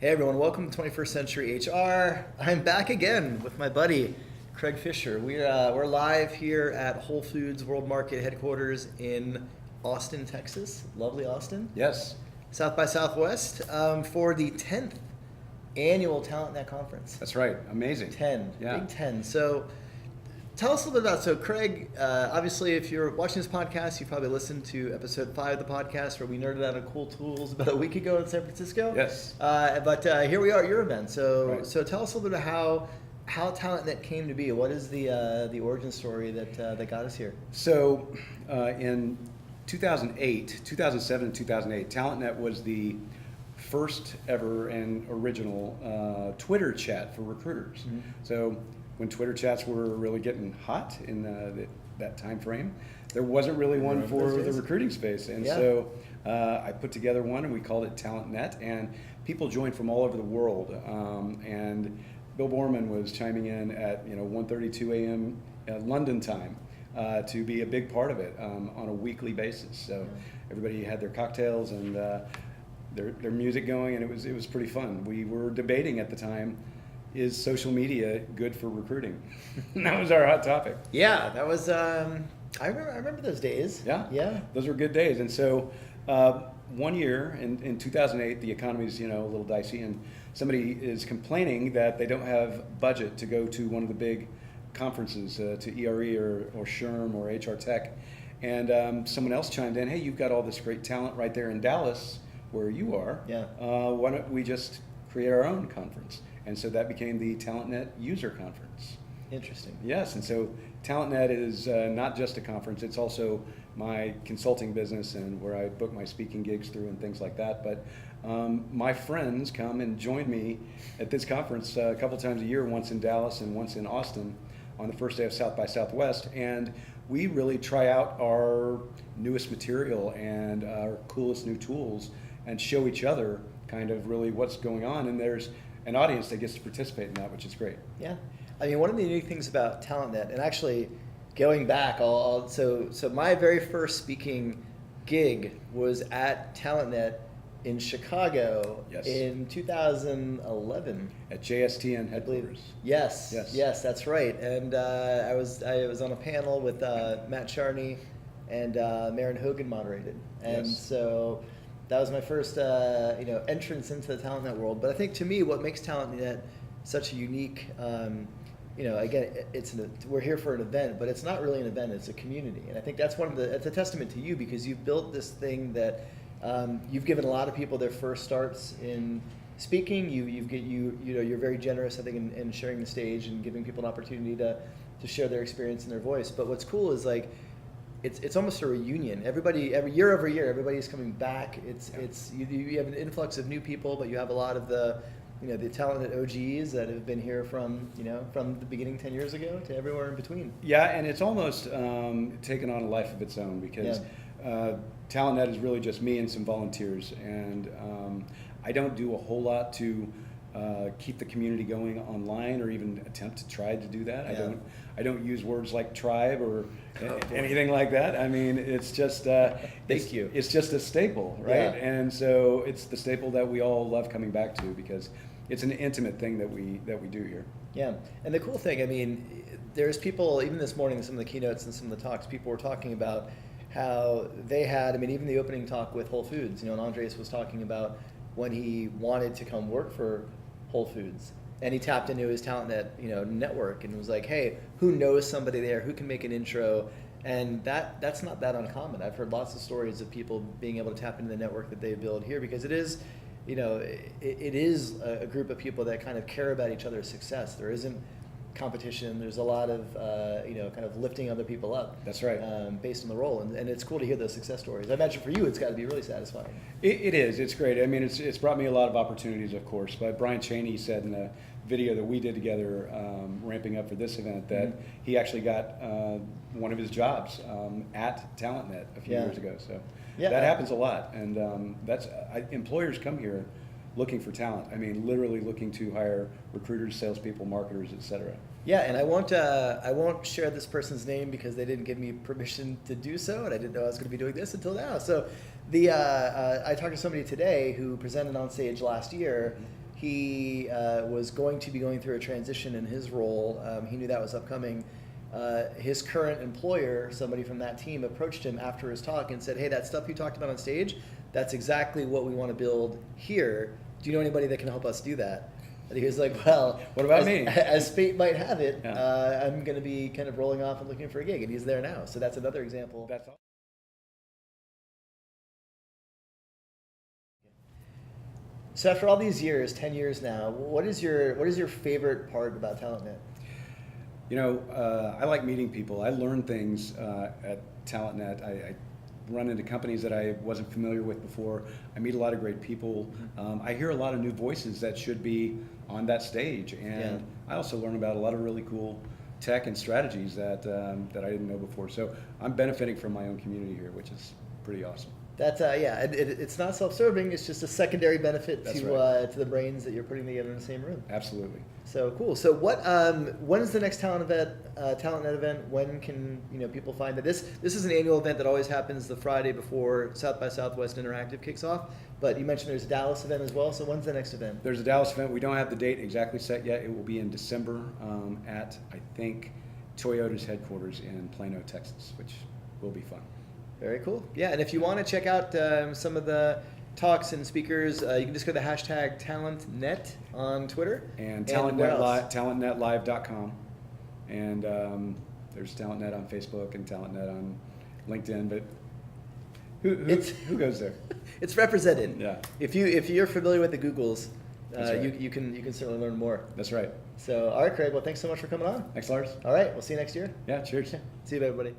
Hey everyone, welcome to 21st Century HR. I'm back again with my buddy, Craig Fisher. We're live here at Whole Foods World Market headquarters in Austin, Texas. Lovely Austin. Yes. South by Southwest for the 10th annual TalentNet conference. That's right. Amazing. 10. Yeah. Big 10. So tell us a little bit about, so Craig, obviously if you're watching this podcast, you probably listened to episode 5 of the podcast where we nerded out on cool tools about a week ago in San Francisco. Yes. But here we are at your event. So Right. so tell us a little bit about how TalentNet came to be. What is the origin story that got us here? So in 2007 and 2008, TalentNet was the first ever and original Twitter chat for recruiters. Mm-hmm. So when Twitter chats were really getting hot in that time frame, there wasn't really one for the recruiting space. And so I put together one and we called it TalentNet, and people joined from all over the world. And Bill Borman was chiming in at 1:32 a.m. London time to be a big part of it on a weekly basis. So everybody had their cocktails and their music going, and it was pretty fun. We were debating at the time, is social media good for recruiting? That was our hot topic. Yeah, that was. I remember those days. Yeah, those were good days. And so one year in 2008, the economy's a little dicey, and somebody is complaining that they don't have budget to go to one of the big conferences, to ERE or SHRM or HR Tech, and someone else chimed in, hey, you've got all this great talent right there in Dallas where you are. Yeah. Why don't we just create our own conference? And so that became the TalentNet User Conference. Interesting. Yes, and so TalentNet is not just a conference, it's also my consulting business and where I book my speaking gigs through and things like that. But my friends come and join me at this conference a couple times a year, once in Dallas and once in Austin on the first day of South by Southwest. And we really try out our newest material and our coolest new tools and show each other kind of really what's going on. And there's an audience that gets to participate in that, which is great. Yeah, I mean, one of the unique things about TalentNet, and actually going back, so my very first speaking gig was at TalentNet in Chicago in 2011 at JSTN headquarters. Yes, that's right. And I was on a panel with Matt Charney and Maren Hogan moderated, and so that was my first entrance into the TalentNet world. But I think to me, what makes TalentNet such a unique, again, we're here for an event, but it's not really an event; it's a community. And I think that's it's a testament to you, because you've built this thing that you've given a lot of people their first starts in speaking. You're very generous, I think, in sharing the stage and giving people an opportunity to share their experience and their voice. But what's cool is it's almost a reunion. Everybody, every year, everybody's coming back. You have an influx of new people, but you have a lot of the talented OGs that have been here from the beginning 10 years ago to everywhere in between. Yeah, and it's almost taken on a life of its own, because TalentNet is really just me and some volunteers, and I don't do a whole lot to keep the community going online or even attempt to try to do that. Yeah. I don't use words like tribe or anything like that. I mean, it's just it's just a staple, right? Yeah. And so it's the staple that we all love coming back to, because it's an intimate thing that we do here. Yeah, and the cool thing, I mean, there's people, even this morning, some of the keynotes and some of the talks, people were talking about how they had, even the opening talk with Whole Foods, and Andres was talking about when he wanted to come work for Whole Foods, and he tapped into his TalentNet network and was like, hey, who knows somebody there, who can make an intro? And that's not that uncommon. I've heard lots of stories of people being able to tap into the network that they build here, because it is a group of people that kind of care about each other's success. There isn't competition. There's a lot of kind of lifting other people up. That's right. Based on the role, and it's cool to hear those success stories. I imagine for you, it's got to be really satisfying. It is. It's great. I mean, it's brought me a lot of opportunities, of course. But Brian Cheney said in a video that we did together, ramping up for this event, that he actually got one of his jobs at TalentNet a few years ago. So that happens a lot, and employers come here looking for talent. I mean, literally looking to hire recruiters, salespeople, marketers, etc. Yeah, and I won't share this person's name because they didn't give me permission to do so, and I didn't know I was going to be doing this until now. So I talked to somebody today who presented on stage last year. he was going to be going through a transition in his role. He knew that was upcoming. His current employer, somebody from that team, approached him after his talk and said, hey, that stuff you talked about on stage, that's exactly what we want to build here. Do you know anybody that can help us do that? And he was like, well, what about as, me? As fate might have it, Yeah. I'm going to be kind of rolling off and looking for a gig, and he's there now. So that's another example. That's all. So after all these years, 10 years now, what is your favorite part about TalentNet? You know, I like meeting people. I learn things at TalentNet. I run into companies that I wasn't familiar with before. I meet a lot of great people. I hear a lot of new voices that should be on that stage, and I also learn about a lot of really cool tech and strategies that that I didn't know before. So I'm benefiting from my own community here, which is pretty awesome. That's it's not self-serving. It's just a secondary benefit That's to right. to the brains that you're putting together in the same room. Absolutely. So cool. So when is the next TalentNet event? When can people find that? This is an annual event that always happens the Friday before South by Southwest Interactive kicks off. But you mentioned there's a Dallas event as well. So when's the next event? There's a Dallas event. We don't have the date exactly set yet. It will be in December at, I think, Toyota's headquarters in Plano, Texas, which will be fun. Very cool. Yeah, and if you want to check out some of the talks and speakers, you can just go to the hashtag TalentNet on Twitter. And where else? TalentNetLive.com. And there's TalentNet on Facebook and TalentNet on LinkedIn. But who goes there? It's represented. Yeah. If you're familiar with the Googles, Right. you can certainly learn more. That's right. So, all right, Craig. Well, thanks so much for coming on. Thanks, Lars. All right, we'll see you next year. Yeah, cheers. See you, everybody.